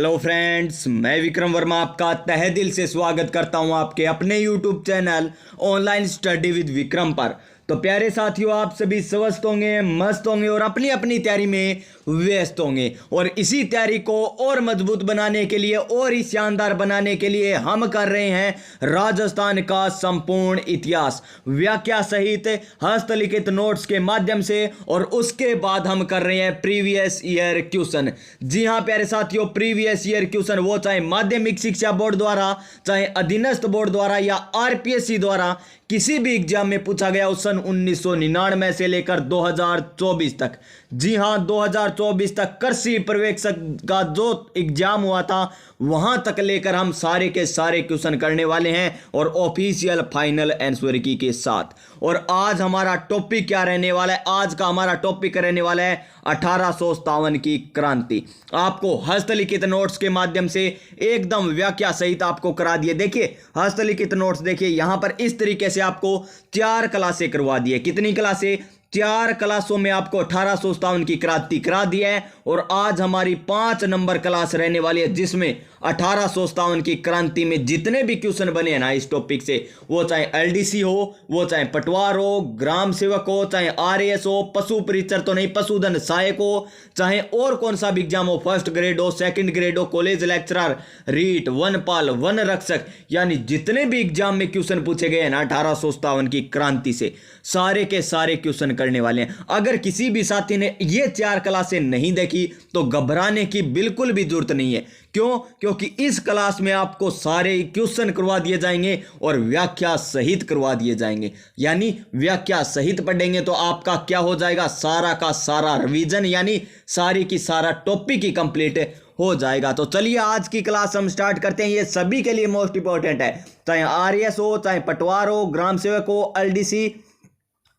Hello friends, मैं विक्रम वर्मा आपका तहे दिल से स्वागत करता हूं आपके अपने YouTube channel online study with Vikram पर। तो प्यारे साथियों, आप सभी स्वस्थ होंगे, मस्त होंगे और अपनी अपनी तैयारी में व्यस्त होंगे। और इसी तैयारी को और मजबूत बनाने के लिए और ही शानदार बनाने के लिए हम कर रहे हैं राजस्थान का संपूर्ण इतिहास व्याख्या सहित हस्तलिखित नोट्स के माध्यम से। और उसके बाद हम कर रहे हैं प्रीवियस ईयर क्वेश्चन। जी हाँ प्यारे साथियों, प्रीवियस ईयर क्वेश्चन वो चाहे माध्यमिक शिक्षा बोर्ड द्वारा, चाहे अधीनस्थ बोर्ड द्वारा या आरपीएससी द्वारा किसी भी एग्जाम में पूछा गया हो, सन 1999 से लेकर 2024 तक। जी हां, 2024 तक कृषि पर्यवेक्षक का जो एग्जाम हुआ था वहां तक लेकर हम सारे के सारे क्वेश्चन करने वाले हैं और ऑफिशियल फाइनल आंसर की के साथ। और आज हमारा टॉपिक क्या रहने वाला है? आज का हमारा टॉपिक रहने वाला है 1857 की क्रांति। आपको हस्तलिखित नोट्स के माध्यम से एकदम व्याख्या सहित आपको करा दिए। देखिए हस्तलिखित नोट्स, देखिए यहां पर इस तरीके से आपको 4 क्लासें करवा दी है। कितनी क्लासें? 4 क्लासों में आपको 1857 की क्रांति करा दिया है। और आज हमारी 5 नंबर क्लास रहने वाली है, जिसमें 1857 की क्रांति में जितने भी क्वेश्चन बने हैं ना इस टॉपिक से, वो चाहे एलडीसी हो, वो चाहे पटवार हो, ग्राम सेवक हो, चाहे आरएएस हो, पशु परिचर तो नहीं, पशुधन सहायक हो, चाहे और कौन सा भी एग्जाम हो, फर्स्ट ग्रेड हो, सेकंड ग्रेड हो, कॉलेज लेक्चरर, रीट, वनपाल, वन रक्षक, यानी जितने भी एग्जाम में क्वेश्चन पूछे गए हैं ना 1857 की क्रांति से, सारे के सारे क्वेश्चन करने वाले हैं। अगर किसी भी साथी ने ये 4 क्लासें नहीं देखी तो घबराने की बिल्कुल भी जरूरत नहीं है। क्यों? क्योंकि इस क्लास में आपको सारे क्वेश्चन करवा दिए जाएंगे और व्याख्या सहित करवा दिए जाएंगे। यानी व्याख्या सहित पढ़ेंगे तो आपका क्या हो जाएगा, सारा का सारा रिवीजन, यानी सारी की सारा टॉपिक ही कंप्लीट हो जाएगा। तो चलिए आज की क्लास हम स्टार्ट करते हैं। ये सभी के लिए मोस्ट इंपॉर्टेंट है, चाहे आरएएस हो, चाहे पटवार हो, ग्राम सेवक हो, एलडीसी,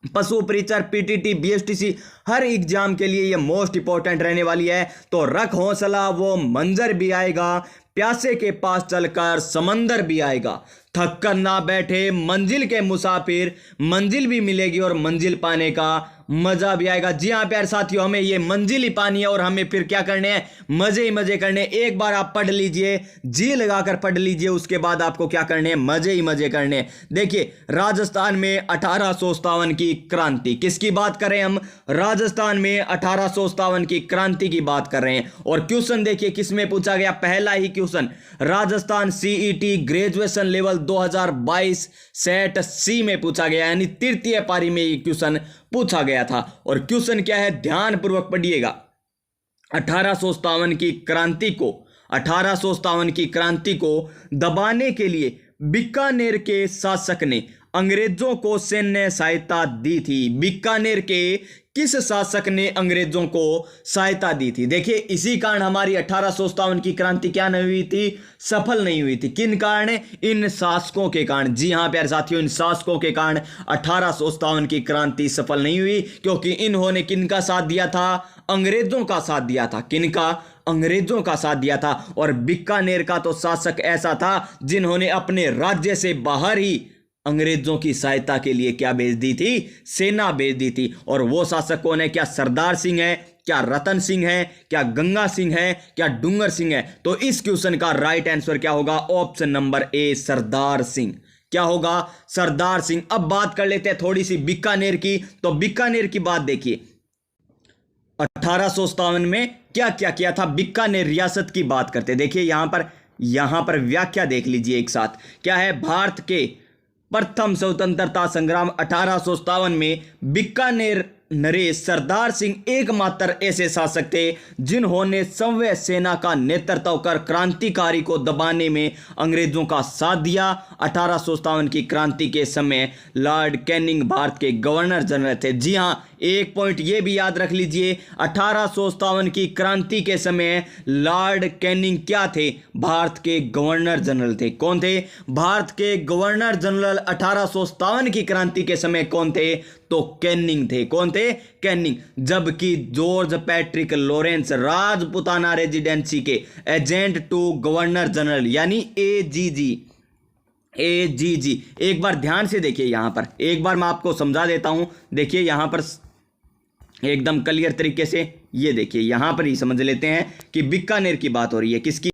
पशु परिचर, पीटीटी, बीएसटीसी, हर एग्जाम के लिए ये मोस्ट इंपॉर्टेंट रहने वाली है। तो रख हौसला, वो मंजर भी आएगा, प्यासे के पास चलकर समंदर भी आएगा, थक कर ना बैठे मंजिल के मुसाफिर, मंजिल भी मिलेगी और मंजिल पाने का मजा भी आएगा। जी हाँ प्यारे साथियों, हमें ये मंजिल ही पानी है और हमें फिर क्या करने हैं, मजे ही मजे करने। एक बार आप पढ़ लीजिए, जी लगाकर पढ़ लीजिए, उसके बाद आपको क्या करने हैं, मजे ही मजे करने हैं। देखिए राजस्थान में 1857 की क्रांति, किसकी बात कर रहे हैं हम? राजस्थान में 1857 की क्रांति की बात कर रहे हैं। और क्वेश्चन देखिए किसमें पूछा गया, पहला ही question Rajasthan CET graduation level 2022 set C में पूछा गया, यानी तृतीय पारी में ये क्वेश्चन पूछा गया था। और क्वेश्चन क्या है, ध्यान पूर्वक पढ़िएगा। 1857 की क्रांति को 1857 की क्रांति को दबाने के लिए बीकानेर के शासक ने अंग्रेजों को सैन्य सहायता दी थी। बीकानेर के किस शासक ने अंग्रेजों को सहायता दी थी? देखिए इसी कारण हमारी 1857 की क्रांति क्या नहीं हुई थी, सफल नहीं हुई थी। किन कारण? इन शासकों के कारण। जी हां प्यारे साथियों, इन शासकों के कारण 1857 की क्रांति सफल नहीं हुई, क्योंकि इन्होंने किनका साथ दिया था? अंग्रेजों का साथ दिया था। किनका? अंग्रेजों का साथ दिया था। और बीकानेर का तो शासक ऐसा था जिन्होंने अपने राज्य से बाहर ही अंग्रेजों की सहायता के लिए क्या भेज दी थी? सेना भेज दी थी। और वो शासक कौन है? क्या सरदार सिंह है, क्या रतन सिंह है, क्या गंगा सिंह है, क्या डूंगर सिंह है? तो इस क्वेश्चन का राइट आंसर क्या होगा? ऑप्शन नंबर ए, सरदार सिंह। क्या होगा? सरदार सिंह। अब बात कर लेते हैं थोड़ी सी बीकानेर की। तो बीकानेर की बात देखिए, 1857 में क्या क्या किया था। बीकानेर रियासत की बात करते, देखिए यहां पर व्याख्या देख लीजिए एक साथ। क्या है? भारत के प्रथम स्वतंत्रता संग्राम 1857 में बीकानेर नरेश सरदार सिंह एकमात्र ऐसे शासक थे जिन्होंने सव्य सेना का नेतृत्व कर क्रांतिकारी को दबाने में अंग्रेजों का साथ दिया। 1857 की क्रांति के समय लॉर्ड कैनिंग भारत के गवर्नर जनरल थे। जी हां, एक पॉइंट ये भी याद रख लीजिए, 1857 की क्रांति के समय लॉर्ड कैनिंग क्या थे? भारत के गवर्नर जनरल थे। कौन थे? भारत के गवर्नर जनरल 1857 की क्रांति के समय कौन थे? तो कैनिंग थे। कौन थे? कैनिंग। जबकि George Patrick Lawrence Rajputana residency के एजेंट टू गवर्नर जनरल, यानी एजीजी, एक बार ध्यान से देखिए। यहां पर एक बार मैं आपको समझा देता हूं। देखिए यहां पर एकदम क्लियर तरीके से, ये देखिए यहां पर ही समझ लेते हैं कि बीकानेर की बात हो रही है। किसकी?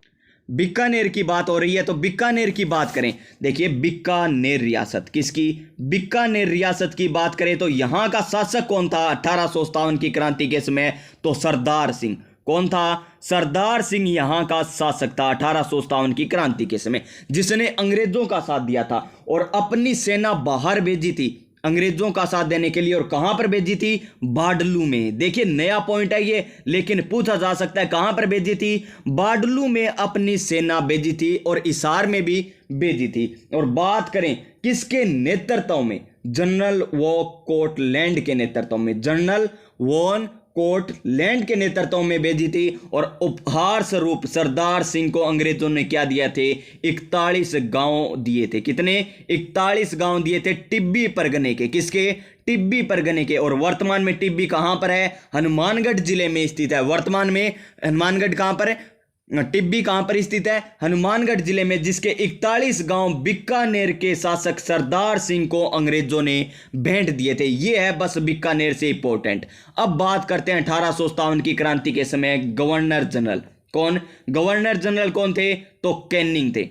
बीकानेर की बात हो रही है तो बीकानेर की बात करें। देखिए बीकानेर रियासत, किसकी? बीकानेर रियासत की बात करें तो यहां का शासक कौन था 1857 की क्रांति के समय? तो सरदार सिंह। कौन था? सरदार सिंह यहां का शासक था 1857 की क्रांति के समय, जिसने अंग्रेजों का साथ दिया था और अपनी सेना बाहर भेजी थी अंग्रेजों का साथ देने के लिए। और कहां पर भेजी थी? बाडलू में। देखिए नया पॉइंट है ये, लेकिन पूछा जा सकता है कहां पर भेजी थी? बाडलू में अपनी सेना भेजी थी और हिसार में भी भेजी थी। और बात करें किसके नेतृत्व में? जनरल वॉन कोटलैंड के नेतृत्व में, जनरल वॉन कोटलैंड के नेतृत्व में भेजी थी। और उपहार स्वरूप सरदार सिंह को अंग्रेजों ने क्या दिया थे? 41 गांव दिए थे। कितने? 41 गांव दिए थे टिब्बी परगने के। किसके? टिब्बी परगने के। और वर्तमान में टिब्बी कहां पर है? हनुमानगढ़ जिले में स्थित है। वर्तमान में हनुमानगढ़ कहां पर है? टिब्बी कहां पर स्थित है? हनुमानगढ़ जिले में, जिसके 41 गांव बीकानेर के शासक सरदार सिंह को अंग्रेजों ने भेंट दिए थे। यह है बस बीकानेर से इंपॉर्टेंट। अब बात करते हैं 1857 की क्रांति के समय गवर्नर जनरल। कौन? गवर्नर जनरल कौन थे? तो कैनिंग थे।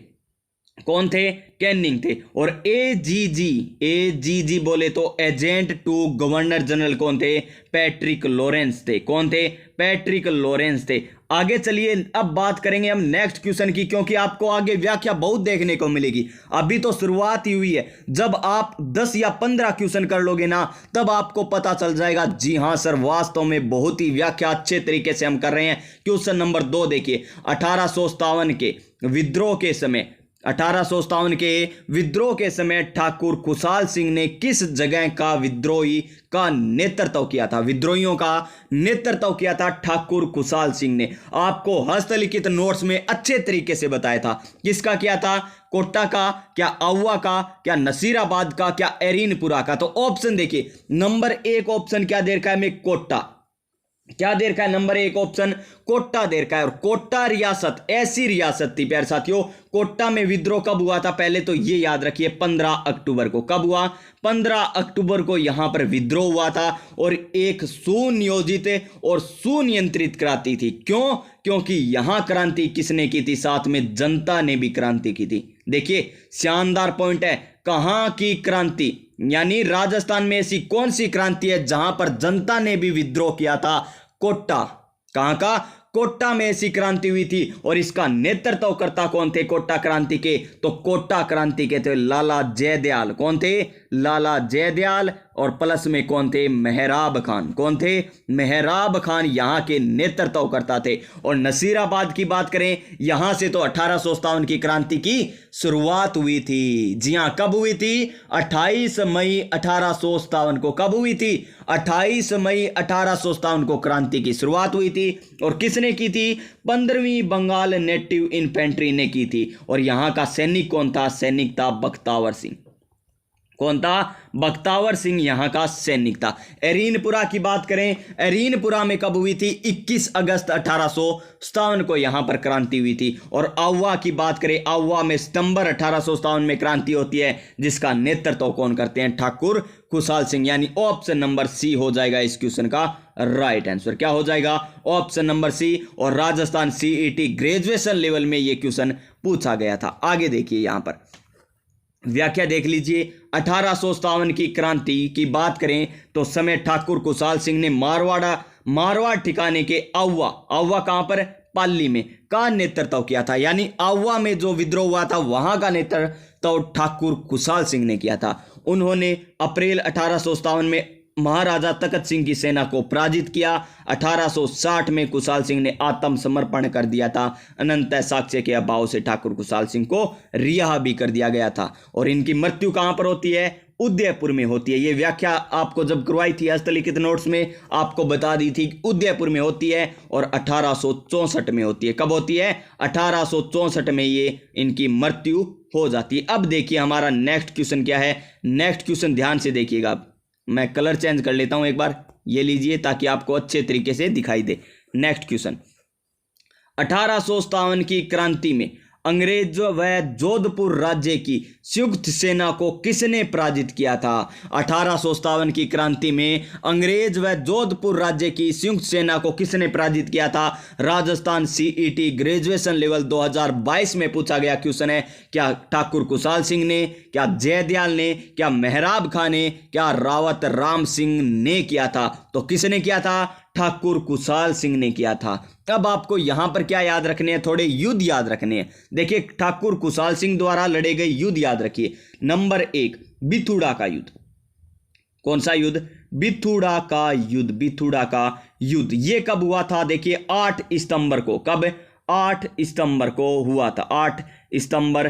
कौन थे? कैनिंग थे। और एजीजी बोले तो एजेंट टू गवर्नर जनरल कौन थे? पैट्रिक लॉरेंस थे। कौन थे? पैट्रिक लॉरेंस थे। आगे चलिए अब बात करेंगे हम नेक्स्ट क्वेश्चन की, क्योंकि आपको आगे व्याख्या बहुत देखने को मिलेगी। अभी तो शुरुआत ही हुई है। जब आप 10 या 15 क्वेश्चन कर लोगे ना, तब आपको पता चल जाएगा जी हाँ सर वास्तव में बहुत ही व्याख्या अच्छे तरीके से हम कर रहे हैं। क्वेश्चन नंबर 2 देखिए, 1857 के विद्रोह के समय, 1857 के विद्रोह के समय ठाकुर खुशहाल सिंह ने किस जगह का विद्रोही का नेतृत्व किया था? विद्रोहियों का नेतृत्व किया था ठाकुर खुशहाल सिंह ने। आपको हस्तलिखित नोट्स में अच्छे तरीके से बताया था। किसका किया था? कोटा का, क्या आउवा का, क्या नसीराबाद का, क्या एरीनपुरा का? तो ऑप्शन देखिए, नंबर 1 ऑप्शन क्या दे रखा है में? कोटा। क्या दे रखा है? नंबर 1 ऑप्शन कोटा दे रखा है। और कोटा रियासत ऐसी रियासत थी प्यारे साथियों। कोटा में विद्रोह कब हुआ था? पहले तो ये याद रखिए 15 अक्टूबर को। कब हुआ? 15 अक्टूबर को यहां पर विद्रोह हुआ था और एक सुनियोजित और सुनियंत्रित क्रांति थी। क्यों? क्योंकि यहां क्रांति किसने की थी? साथ में जनता ने भी क्रांति की थी। देखिए शानदार पॉइंट है। कहां की क्रांति? यानी राजस्थान में ऐसी कौन सी क्रांति है जहां पर जनता ने भी विद्रोह किया था? कोटा। कहां का? कोटा में ऐसी क्रांति हुई थी। और इसका नेतृत्व करता कौन थे कोटा क्रांति के? तो कोटा क्रांति के थे लाला जयदयाल। कौन थे? लाला जयदयाल। और प्लस में कौन थे? मेहराब खान। कौन थे? मेहराब खान यहां के नेतृत्व करता थे। और नसीराबाद की बात करें, यहां से तो 1857 की क्रांति की शुरुआत हुई थी। जी हां, कब हुई थी? 28 मई 1857 को। कब हुई थी? 28 मई 1857 को क्रांति की शुरुआत हुई थी। और किसने की थी? 15वीं बंगाल नेटिव इन्फेंट्री ने की थी। और यहां का सैनिक कौन था? सैनिक था बख्तावर सिंह। कौन था? बख्तावर सिंह यहां का सैनिक था। एरीनपुरा की बात करें, एरीनपुरा में कब हुई थी? 21 अगस्त 1857 को यहां पर क्रांति हुई थी। और आउवा की बात करें, आउवा में सितंबर 1857 में क्रांति होती है, जिसका नेतृत्व कौन करते हैं? ठाकुर खुशहाल सिंह। यानी ऑप्शन नंबर सी हो जाएगा इस क्वेश्चन का राइट आंसर। क्या हो जाएगा? Option number C. और राजस्थान सीईटी ग्रेजुएशन लेवल में यह क्वेश्चन पूछा गया था। आगे देखिए यहां पर व्याख्या देख लीजिए। 1857 की क्रांति की बात करें तो समय ठाकुर खुशहाल सिंह ने मारवाड़ ठिकाने के आउवा कहां पर? पाली में का नेतृत्व किया था। यानी आउवा में जो विद्रोह हुआ था वहां का नेतृत्व ठाकुर खुशहाल सिंह ने किया था। उन्होंने अप्रैल 1857 में महाराजा तखत सिंह की सेना को पराजित किया। 1860 में खुशहाल सिंह ने आत्मसमर्पण कर दिया था। अनंत साक्ष्य के अभाव से ठाकुर खुशहाल सिंह को रिहा भी कर दिया गया था। और इनकी मृत्यु कहां पर होती है? उदयपुर में होती है। ये व्याख्या आपको जब करवाई थी हस्तलिखित नोट्स में, आपको बता दी थी उदयपुर में होती है और 1864 में होती है। कब होती है? 1864 में ये इनकी मृत्यु हो जाती है। अब देखिए हमारा नेक्स्ट क्वेश्चन क्या है। नेक्स्ट क्वेश्चन ध्यान से देखिएगा। मैं कलर चेंज कर लेता हूं एक बार, ये लीजिए ताकि आपको अच्छे तरीके से दिखाई दे। नेक्स्ट क्वेश्चन, 1857 की क्रांति में अंग्रेज व जोधपुर राज्य की संयुक्त सेना को किसने पराजित किया था? 1857 की क्रांति में अंग्रेज व जोधपुर राज्य की संयुक्त सेना को किसने पराजित किया था? राजस्थान सीईटी ग्रेजुएशन लेवल 2022 में पूछा गया क्वेश्चन है। क्या ठाकुर कुशाल सिंह ने, क्या जयदयाल ने, क्या मेहराब खां ने, क्या रावत राम सिंह ने किया था? तो किसने किया था? ठाकुर कुशाल सिंह ने किया था। अब आपको यहां पर क्या याद रखने हैं? थोड़े युद्ध याद रखने हैं। देखिए, ठाकुर कुशाल सिंह द्वारा लड़े गए युद्ध याद रखिए। नंबर 1, बिथुड़ा का युद्ध। कौन सा युद्ध? बिथुड़ा का युद्ध। बिथुड़ा का युद्ध ये कब हुआ था? देखिए 8 सितंबर को। कब? 8 सितंबर को हुआ था। 8 सितंबर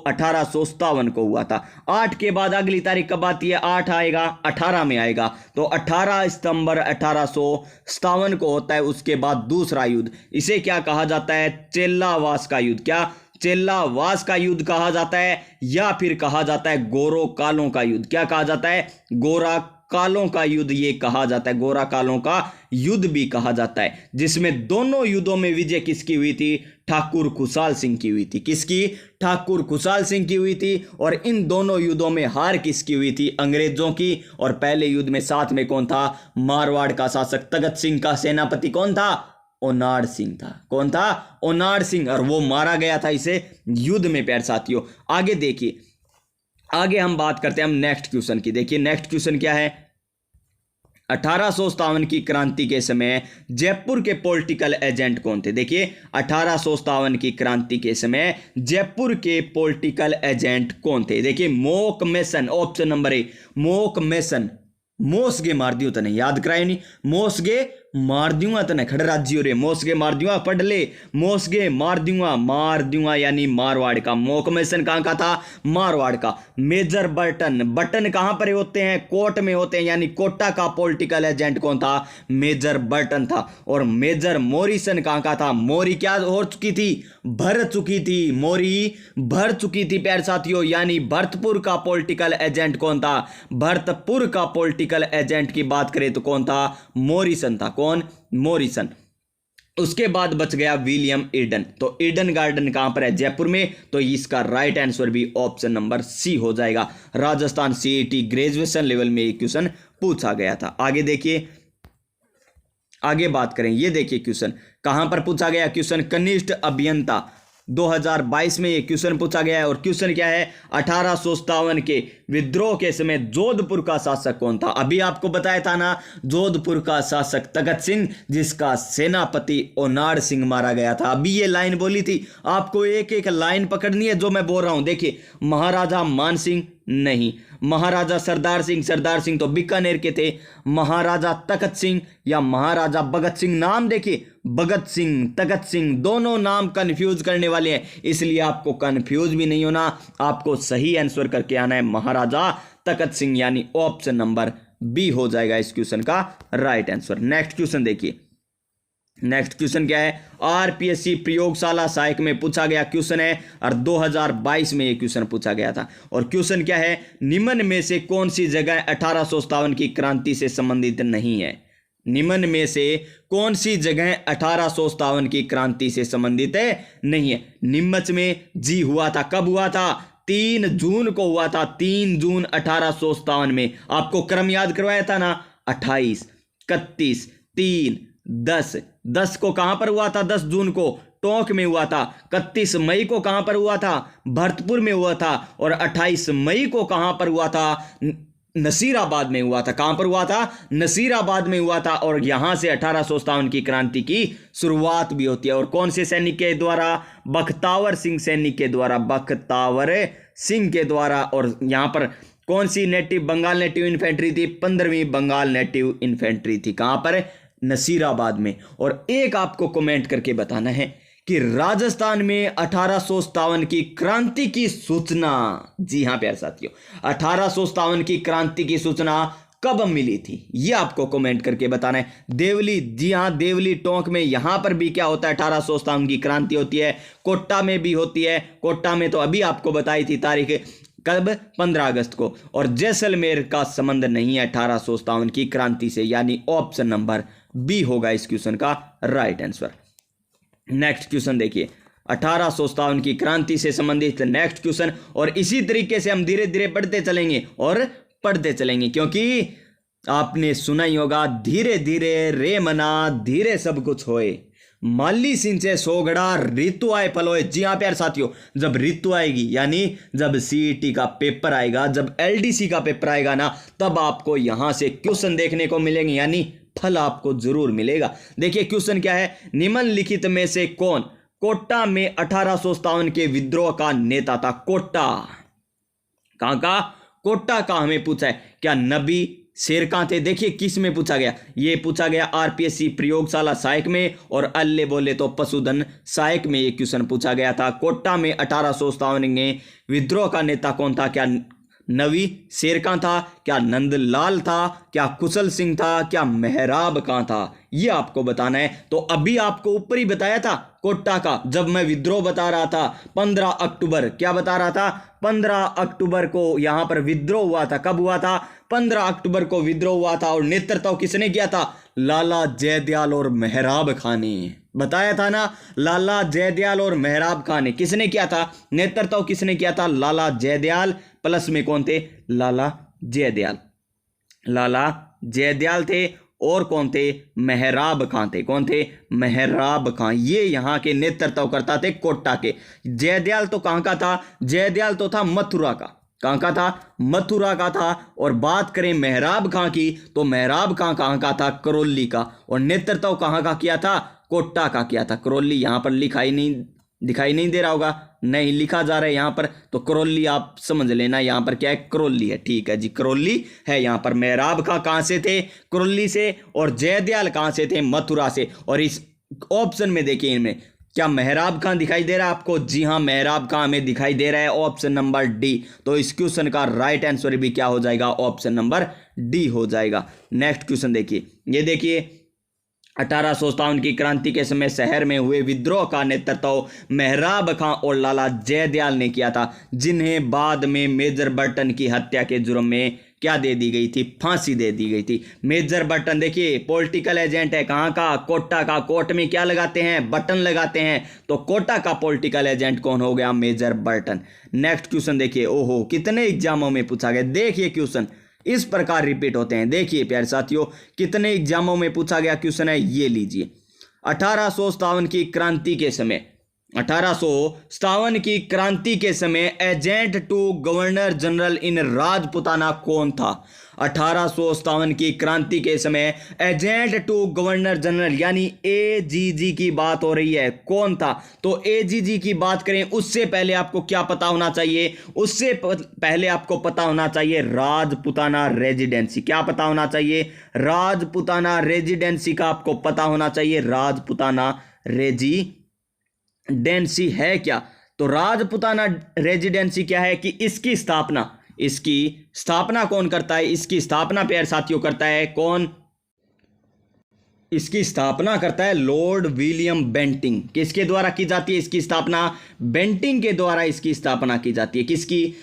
1857 को हुआ था। 8 के बाद अगली तारीख कब आती है? 8 आएगा 18 में आएगा, तो 18 सितंबर 1857 को होता है। उसके बाद दूसरा युद्ध, इसे क्या कहा जाता है? चेल्लावास का युद्ध। क्या? चेल्लावास का युद्ध कहा जाता है, या फिर कहा जाता है गोरो कालों का युद्ध। क्या कहा जाता है? गोरा कालों का युद्ध ये कहा जाता है। गोरा कालों का युद्ध भी कहा जाता है, जिसमें दोनों युद्धों में विजय किसकी हुई थी? ठाकुर कुशाल सिंह की हुई थी। किसकी? ठाकुर कुशाल सिंह की हुई थी। और इन दोनों युद्धों में हार किसकी हुई थी? अंग्रेजों की। और पहले युद्ध में साथ में कौन था? मारवाड़ का शासक तगत सिंह का सेनापति कौन था? ओनाड सिंह था। कौन था? ओनाड सिंह। और वो मारा गया था इसे युद्ध में। प्यारे साथियों, आगे देखिए, आगे हम बात करते हैं हम नेक्स्ट क्वेश्चन की। देखिए नेक्स्ट क्वेश्चन क्या है? 1857 की क्रांति के समय जयपुर के पॉलिटिकल एजेंट कौन थे? देखिए 1857 की क्रांति के समय जयपुर के पॉलिटिकल एजेंट कौन थे? देखिए Monck Mason. Option number A, Monck Mason. मोसगे मार दियो तने, याद कराए नहीं? मोसगे मार दूंगा तने, खड़ राज्य रे। मोसगे मार दूंगा, पढ़ ले। मोसगे मार दूंगा, मार दूंगा यानी मारवाड़ का। मोकमेसन कहां का था? मारवाड़ का। मेजर बर्टन, बटन कहां पर होते हैं? कोट में होते हैं, यानी कोटा का पॉलिटिकल एजेंट कौन था? मेजर बर्टन था। और मेजर मोरिसन कहां का था? मोरी क्या हो चुकी थी? भर चुकी थी। मोरी भर चुकी थी प्यारे साथियों, यानी भरतपुर का पॉलिटिकल एजेंट कौन था? भरतपुर का पॉलिटिकल एजेंट की बात करें तो कौन था? मोरिसन था। कौन? मोरिसन। उसके बाद बच गया विलियम ईडन। तो ईडन गार्डन कहां पर है? जयपुर में। तो इसका राइट आंसर भी ऑप्शन नंबर सी हो जाएगा। राजस्थान सीईटी ग्रेजुएशन लेवल में एक क्वेश्चन पूछा गया था। आगे देखिए, आगे बात करें। ये देखिए क्वेश्चन कहां पर पूछा गया? क्वेश्चन कनिष्ठ अभियंता 2022 में ये क्वेश्चन पूछा गया है। और क्वेश्चन क्या है? 1857 के विद्रोह के समय जोधपुर का शासक कौन था? अभी आपको बताया था ना, जोधपुर का शासक तगत सिंह, जिसका सेनापति ओनाड सिंह मारा गया था। अभी ये लाइन बोली थी, आपको एक एक लाइन पकड़नी है जो मैं बोल रहा हूं। देखिए, महाराजा मान सिंह नहीं, महाराजा सरदार सिंह तो बीकानेर के थे। महाराजा तखत सिंह या महाराजा भगत सिंह, नाम देखिए, भगत सिंह, तखत सिंह, दोनों नाम कंफ्यूज करने वाले हैं, इसलिए आपको कंफ्यूज भी नहीं होना। आपको सही आंसर करके आना है महाराजा तखत सिंह, यानी ऑप्शन नंबर बी हो जाएगा इस क्वेश्चन का राइट आंसर। नेक्स्ट क्वेश्चन देखिए। नेक्स्ट क्वेश्चन क्या है? आरपीएससी प्रयोगशाला सहायक में पूछा गया क्वेश्चन है, और 2022 में ये क्वेश्चन पूछा गया था। और क्वेश्चन क्या है? निम्न में से कौन सी जगह 1857 की क्रांति से संबंधित नहीं है? निम्न में से कौन सी जगह 1857 की क्रांति से संबंधित नहीं है? नीमच में जी हुआ था। कब हुआ था? 3 जून को हुआ था। 3 जून 1857 में। आपको क्रम याद करवाया था ना? 28, 31, 3, 10। 10 को कहां पर हुआ था? 10 जून को टोंक में हुआ था। 31 मई को कहां पर हुआ था? भरतपुर में हुआ था। और 28 मई को कहां पर हुआ था? नसीराबाद में हुआ था। कहां पर हुआ था? नसीराबाद में हुआ था। और यहां से 1857 की क्रांति की शुरुआत भी होती है। और कौन से सैनिक के द्वारा? बख्तावर सिंह सैनिक के द्वारा। बख्तावर सिंह के द्वारा। और यहां पर कौन सी नेटिव? बंगाल नेटिव इन्फेंट्री थी। 15वीं बंगाल नेटिव इन्फेंट्री थी। कहां पर? नसीराबाद में। और एक आपको कमेंट करके बताना है कि राजस्थान में 1857 की क्रांति की सूचना, जी हां प्यारे साथियों, 1857 की क्रांति की सूचना कब मिली थी? ये आपको कमेंट करके बताना है। देवली, जी हां, देवली टोंक में, यहां पर भी क्या होता है? 1857 की क्रांति होती है। कोट्टा में भी होती है। कोट्टा में तो अभी आपको बताई थी तारीख, कब? 15 अगस्त को। और जैसलमेर का संबंध नहीं है 1857 की क्रांति से, यानी ऑप्शन नंबर बी होगा इस क्वेश्चन का राइट आंसर। नेक्स्ट क्वेश्चन देखिए। 1857 की क्रांति से संबंधित नेक्स्ट क्वेश्चन। और इसी तरीके से हम धीरे धीरे पढ़ते चलेंगे और पढ़ते चलेंगे, क्योंकि आपने सुना ही होगा, धीरे धीरे रे मना धीरे सब कुछ होए, माली सिंचे सोगड़ा ऋतु आए पलोए। जी हाँ प्यारे साथियों, जब ऋतु आएगी यानी जब सीईटी का पेपर आएगा, जब एलडीसी का पेपर आएगा ना, तब आपको यहां से क्वेश्चन देखने को मिलेंगे, यानी फल आपको जरूर मिलेगा। देखिए क्वेश्चन क्या है, निम्नलिखित में से कौन कोटा में 1857 के विद्रोह का नेता था? कोटा कहां का? कोटा का हमें पूछा है। क्या नबी शेर कहां थे? देखिए किस में पूछा गया, ये पूछा गया आरपीएससी प्रयोगशाला सहायक में, और अल्ले बोले तो पशुधन सहायक में ये क्वेश्चन पूछा गया था। कोटा में 1857 में विद्रोह का नेता कौन था? क्या नवी शेर खां था? क्या नंदलाल था? क्या कुशल सिंह था? क्या मेहराब खां था? ये आपको बताना है। तो अभी आपको ऊपर ही बताया था कोटा का, जब मैं विद्रोह बता रहा था 15 अक्टूबर, क्या बता रहा था? 15 अक्टूबर को यहां पर विद्रोह हुआ था। कब हुआ था? 15 अक्टूबर को विद्रोह हुआ था, और नेतृत्व किसने किया था? लाला जयदयाल और मेहराब खां ने। बताया था ना, लाला जयदयाल और मेहराब खां ने। किसने किया था? नेतृत्व किसने किया था? लाला जयदयाल, प्लस में कौन थे? लाला जयदयाल। लाला जयदयाल थे, और कौन थे? मेहराब खां थे। कौन थे? मेहराब खां। ये यहाँ के नेतृत्व करता थे कोटा के। जयदयाल तो कहाँ का था? जयदयाल तो था मथुरा का। कहाँ का था? मथुरा का था। और बात करें मेहराब खां की, तो मेहराब खां कहाँ का था? करौली का। और नेतृत्व कहाँ का किया था? कोटा का किया था। करौली यहाँ पर दिखाई नहीं दे रहा होगा, नहीं लिखा जा रहा है यहाँ पर, तो करौली आप समझ लेना, यहाँ पर क्या है? करौली है। ठीक है जी, करौली है यहाँ पर। मेहराब खां कहाँ से थे? करौली से। और जयदयाल कहाँ से थे? मथुरा से। और इस ऑप्शन में देखिए, इनमें क्या मेहराब खां दिखाई दे रहा है आपको? जी हाँ, मेहराब खां हमें दिखाई दे रहा है, ऑप्शन नंबर डी। तो इस क्वेश्चन का राइट आंसर भी क्या हो जाएगा? ऑप्शन नंबर डी हो जाएगा। नेक्स्ट क्वेश्चन देखिए, ये देखिए, 1857 की क्रांति के समय शहर में हुए विद्रोह का नेतृत्व मेहराब खां और लाला जयदयाल ने किया था, जिन्हें बाद में मेजर बर्टन की हत्या के जुर्म में क्या दे दी गई थी? फांसी दे दी गई थी। मेजर बर्टन देखिए पॉलिटिकल एजेंट है, कहाँ का? कोटा का। कोर्ट में क्या लगाते हैं? बटन लगाते हैं। तो कोटा का पॉलिटिकल एजेंट कौन हो गया? Major Burton. नेक्स्ट क्वेश्चन देखिए, ओहो कितने एग्जामों में पूछा गया। देखिए क्वेश्चन इस प्रकार रिपीट होते हैं। देखिए प्यारे साथियों, कितने एग्जामों में पूछा गया क्वेश्चन है, ये लीजिए। 1857 की क्रांति के समय, 1857 की क्रांति के समय agent to governor general in Rajputana कौन था? 1857 की क्रांति के समय एजेंट टू गवर्नर जनरल यानी एजीजी की बात हो रही है, कौन था? तो एजीजी की बात करें उससे पहले आपको क्या पता होना चाहिए? उससे पहले आपको पता होना चाहिए राजपुताना रेजिडेंसी। क्या पता होना चाहिए? राजपुताना रेजिडेंसी का आपको पता होना चाहिए। राजपुताना रेजिडेंसी है क्या? तो राजपुताना रेजिडेंसी क्या है कि इसकी स्थापना कौन करता है? इसकी स्थापना प्यारे साथियों करता है कौन? इसकी स्थापना करता है लॉर्ड विलियम बेंटिंग। किसके द्वारा की जाती है इसकी स्थापना? बेंटिंग के द्वारा इसकी स्थापना की जाती है। किसकी?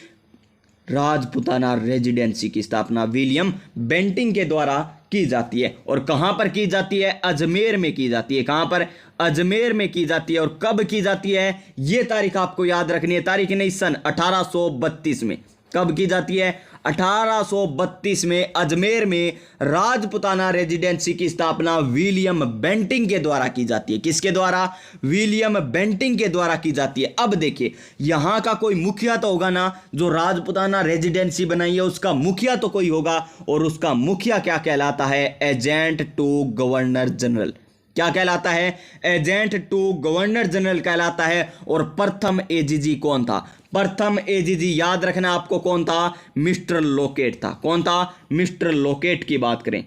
राजपुताना रेजिडेंसी की स्थापना विलियम बेंटिंग के द्वारा की जाती है। और कहां पर की जाती है? अजमेर में की जाती है। कहां पर? अजमेर में की जाती है। और कब की जाती है? यह तारीख आपको याद रखनी है, तारीख नहीं, सन 1832 में। कब की जाती है? 1832 में अजमेर में राजपुताना रेजिडेंसी की स्थापना विलियम बेंटिंग के द्वारा की जाती है। किसके द्वारा? विलियम बेंटिंग के द्वारा की जाती है। अब देखिए, यहां का कोई मुखिया तो होगा ना, जो राजपुताना रेजिडेंसी बनाई है उसका मुखिया तो कोई होगा, और उसका मुखिया क्या कहलाता है? Agent to governor general. क्या कहलाता है? एजेंट टू गवर्नर जनरल कहलाता है। और प्रथम एजीजी कौन था? प्रथम एजीजी याद रखना आपको कौन था? मिस्टर लोकेट था। कौन था? मिस्टर लोकेट की बात करें,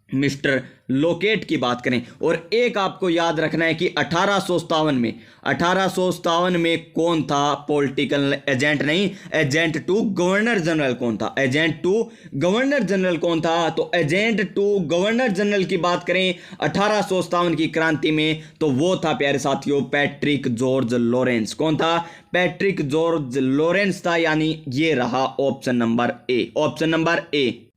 मिस्टर लोकेट की बात करें। और एक आपको याद रखना है कि 1857 में कौन था पॉलिटिकल एजेंट? नहीं, एजेंट टू गवर्नर जनरल कौन था? एजेंट टू गवर्नर जनरल कौन था? तो एजेंट टू गवर्नर जनरल की बात करें 1857 की क्रांति में, तो वो था प्यारे साथियों पैट्रिक जॉर्ज लॉरेंस। कौन था? पैट्रिक जॉर्ज लॉरेंस था। यानी ये रहा ऑप्शन नंबर ए। ऑप्शन नंबर ए।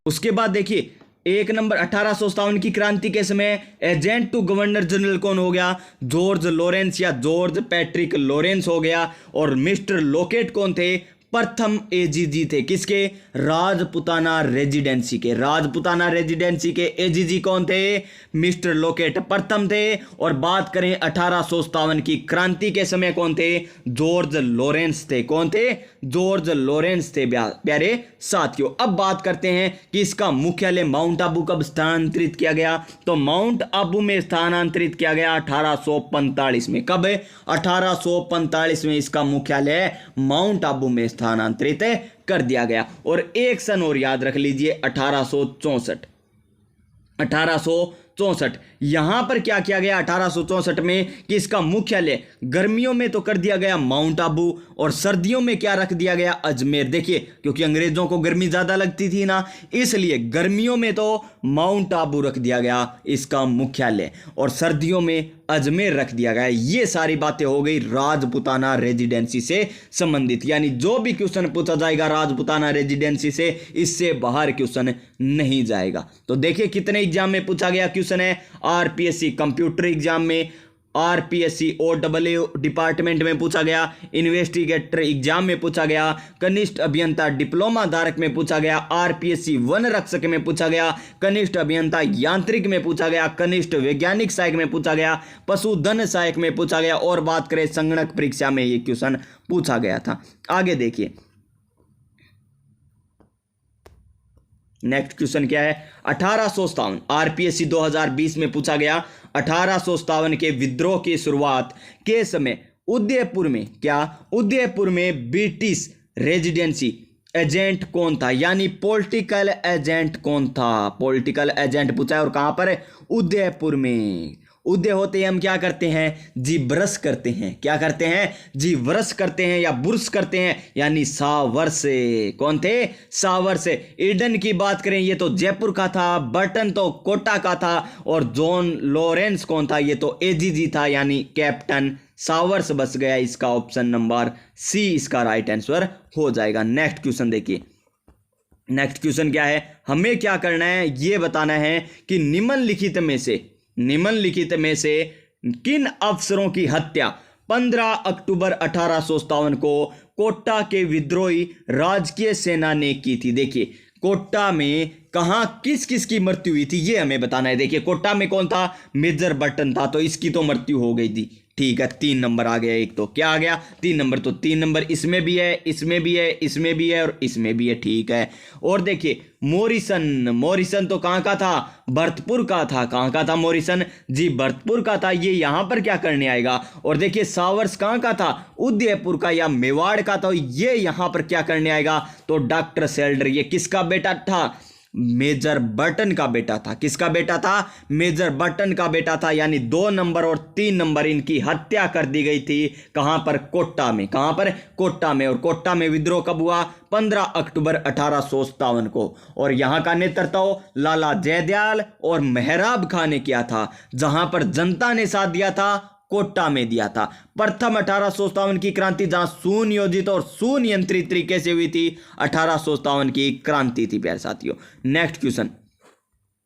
उसके बाद देखिए एक नंबर 1857 की क्रांति के समय एजेंट टू गवर्नर जनरल कौन हो गया? जॉर्ज लॉरेंस या जॉर्ज पैट्रिक लॉरेंस हो गया। और मिस्टर लोकेट कौन थे? प्रथम एजीजी थे। किसके? राजपुताना रेजिडेंसी के। राजपुताना रेजिडेंसी के एजीजी कौन थे? मिस्टर लोकेट प्रथम थे। और बात करें 1857 की क्रांति के समय कौन थे? जॉर्ज लॉरेंस थे। कौन थे? जॉर्ज लॉरेंस थे प्यारे साथियों। अब बात करते हैं कि इसका मुख्यालय माउंट आबू कब स्थानांतरित किया गया? तो माउंट आबू में स्थानांतरित किया गया 1845 में। कब? 1845 में इसका मुख्यालय माउंट आबू में स्थानांतरित कर दिया गया। और एक सन और याद रख लीजिए, 1864। यहां पर क्या किया गया 1864 में कि इसका मुख्यालय गर्मियों में तो कर दिया गया माउंट आबू और सर्दियों में क्या रख दिया गया? अजमेर। देखिए, क्योंकि अंग्रेजों को गर्मी ज्यादा लगती थी ना, इसलिए गर्मियों में तो माउंट आबू रख दिया गया इसका मुख्यालय और सर्दियों में अजमेर रख दिया गया। ये सारी बातें हो गई राजपुताना रेजिडेंसी से संबंधित। यानी जो भी क्वेश्चन पूछा जाएगा राजपुताना रेजिडेंसी से, इससे बाहर क्वेश्चन नहीं जाएगा। तो देखिए कितने एग्जाम में पूछा गया क्वेश्चन है। आरपीएससी कंप्यूटर एग्जाम में, आरपीएससी OAA डिपार्टमेंट में पूछा गया, इन्वेस्टिगेटर एग्जाम में पूछा गया, कनिष्ठ अभियंता डिप्लोमा धारक में पूछा गया, आरपीएससी वन रक्षक में पूछा गया, कनिष्ठ अभियंता यांत्रिक में पूछा गया, कनिष्ठ वैज्ञानिक सहायक में पूछा गया, पशुधन सहायक में पूछा गया। और बात करें संगणक परीक्षा में ये क्वेश्चन पूछा गया था। आगे देखिए नेक्स्ट क्वेश्चन क्या है? 1857 आरपीएससी 2020 में पूछा गया। 1857 के विद्रोह की शुरुआत के समय उदयपुर में उदयपुर में ब्रिटिश रेजिडेंसी एजेंट कौन था? यानी पॉलिटिकल एजेंट कौन था? पॉलिटिकल एजेंट पूछा है और कहां पर? उदयपुर में। उदय होते ही हम क्या करते हैं? जी ब्रश करते हैं। क्या करते हैं? जी ब्रश करते हैं या बुर्श करते हैं, यानी सावर्स। कौन थे? सावर्स। ईडन की बात करें ये तो जयपुर का था, बर्टन तो कोटा का था और जॉन लॉरेंस कौन था? ये तो एजीजी था, यानी कैप्टन सावर्स बच गया। इसका ऑप्शन नंबर सी इसका राइट आंसर हो जाएगा। नेक्स्ट क्वेश्चन देखिए। नेक्स्ट क्वेश्चन क्या है? हमें क्या करना है ये बताना है कि निम्नलिखित में से किन अफसरों की हत्या 15 अक्टूबर 1857 को कोटा के विद्रोही राजकीय सेना ने की थी? देखिए कोटा में कहां किस किस की मृत्यु हुई थी ये हमें बताना है। देखिए कोटा में कौन था? मेजर बर्टन था, तो इसकी तो मृत्यु हो गई थी। ठीक है, 3 नंबर आ गया। एक तो क्या आ गया? 3 नंबर। तो 3 नंबर इसमें भी है, इसमें भी है, इसमें भी है और इसमें भी है। ठीक है। और देखिए मॉरिसन तो कहां का था? भरतपुर का था। कहां का था मॉरिसन? जी भरतपुर का था। ये यहां पर क्या करने आएगा? और देखिए सावर्स कहां का था? उदयपुर का या मेवाड़ का था। ये यहां पर क्या करने आएगा? तो डॉक्टर सेल्डर। ये किसका बेटा था? मेजर बर्टन का बेटा था। किसका बेटा था? मेजर बर्टन का बेटा था। यानी 2 नंबर और 3 नंबर इनकी हत्या कर दी गई थी। कहां पर? कोटा में। कहां पर? कोटा में। और कोटा में विद्रोह कब हुआ? 15 अक्टूबर 1857 को। और यहां का नेतृत्व लाला जयदयाल और मेहराब खां ने किया था। जहां पर जनता ने साथ दिया था कोटा में दिया था। प्रथम 1857 की क्रांति जहां सुनियोजित और सुनियंत्रित तरीके से हुई थी 1857 की क्रांति थी प्यारे साथियों। नेक्स्ट क्वेश्चन